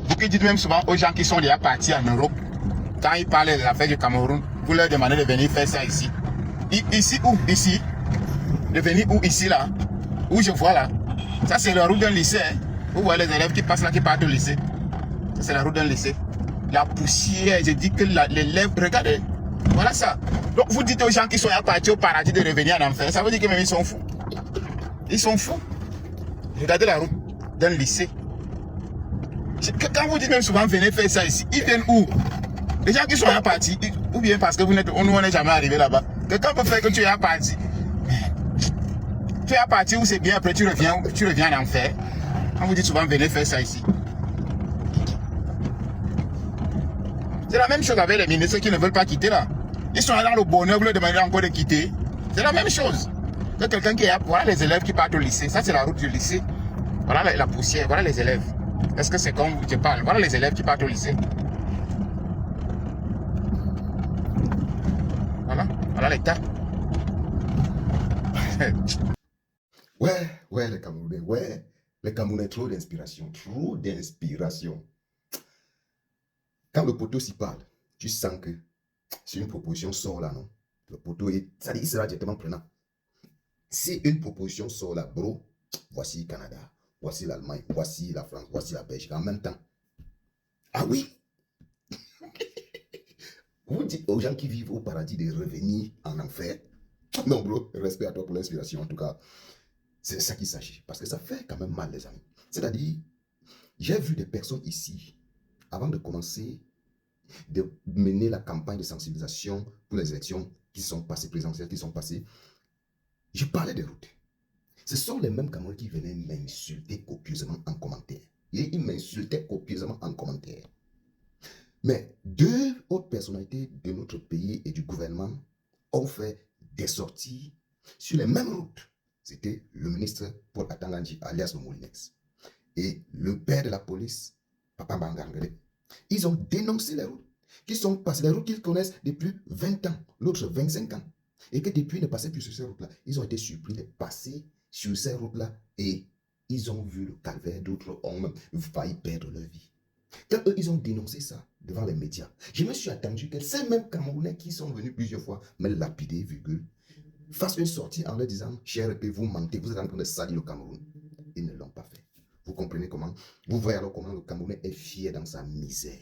Vous qui dites même souvent aux gens qui sont déjà partis en Europe, quand ils parlent des affaires du Cameroun, vous leur demandez de venir faire ça ici. Ici où? Ici. De venir où? Ici là. Où je vois là. Ça c'est la route d'un lycée. Hein. Vous voyez les élèves qui passent là, qui partent au lycée. Ça c'est la route d'un lycée. La poussière, je dis que l'élève, regardez. Voilà ça. Donc vous dites aux gens qui sont partis au paradis de revenir en enfer. Ça veut dire que même ils sont fous. Ils sont fous. Regardez la route d'un lycée. Quand vous dites même souvent venez faire ça ici, ils viennent où? Les gens qui sont partis, ou bien parce que on n'est jamais arrivé là-bas. Quelqu'un peut faire que tu es parti. Tu es parti où c'est bien, après tu reviens en enfer. On vous dit souvent venez faire ça ici. C'est la même chose avec les ministres qui ne veulent pas quitter là. Ils sont là dans le bonheur, vous leur demandez encore de quitter. C'est la même chose. Que quelqu'un qui est, voilà les élèves qui partent au lycée. Ça c'est la route du lycée. Voilà la poussière, voilà les élèves. Est-ce que c'est comme je parle? Voilà les élèves qui partent au lycée. Voilà l'état. Ouais, les Camerounais, ouais. Les Camerounais, trop d'inspiration, trop d'inspiration. Quand le poteau s'y parle, tu sens que si une proposition sort là, non? Le poteau, ça dit, il sera directement prenant. Si une proposition sort là, bro, voici le Canada, voici l'Allemagne, voici la France, voici la Belgique en même temps. Ah oui! Vous dites aux gens qui vivent au paradis de revenir en enfer. Non, bro, respect à toi pour l'inspiration, en tout cas. C'est ça qu'il s'agit. Parce que ça fait quand même mal, les amis. C'est-à-dire, j'ai vu des personnes ici, avant de commencer de mener la campagne de sensibilisation pour les élections qui sont passées, présidentielles qui sont passées, je parlais des routes. Ce sont les mêmes Camerounais qui venaient m'insulter copieusement en commentaire. Ils m'insultaient copieusement en commentaire. Mais deux autres personnalités de notre pays et du gouvernement ont fait des sorties sur les mêmes routes. C'était le ministre Paul Atangandji, alias le Moulinex, et le père de la police, Papa Bangangere. Ils ont dénoncé les routes qui sont passées, les routes qu'ils connaissent depuis 20 ans, l'autre 25 ans, et que depuis ils ne passaient plus sur ces routes-là. Ils ont été surpris de passer sur ces routes-là et ils ont vu le calvaire, d'autres ont même failli perdre leur vie. Quand eux, ils ont dénoncé ça devant les médias, je me suis attendu que ces mêmes Camerounais qui sont venus plusieurs fois me lapider, fassent une sortie en leur disant, cher EP, vous mentez, vous êtes en train de salir le Cameroun. Ils ne l'ont pas fait. Vous comprenez comment? Vous voyez alors comment le Camerounais est fier dans sa misère.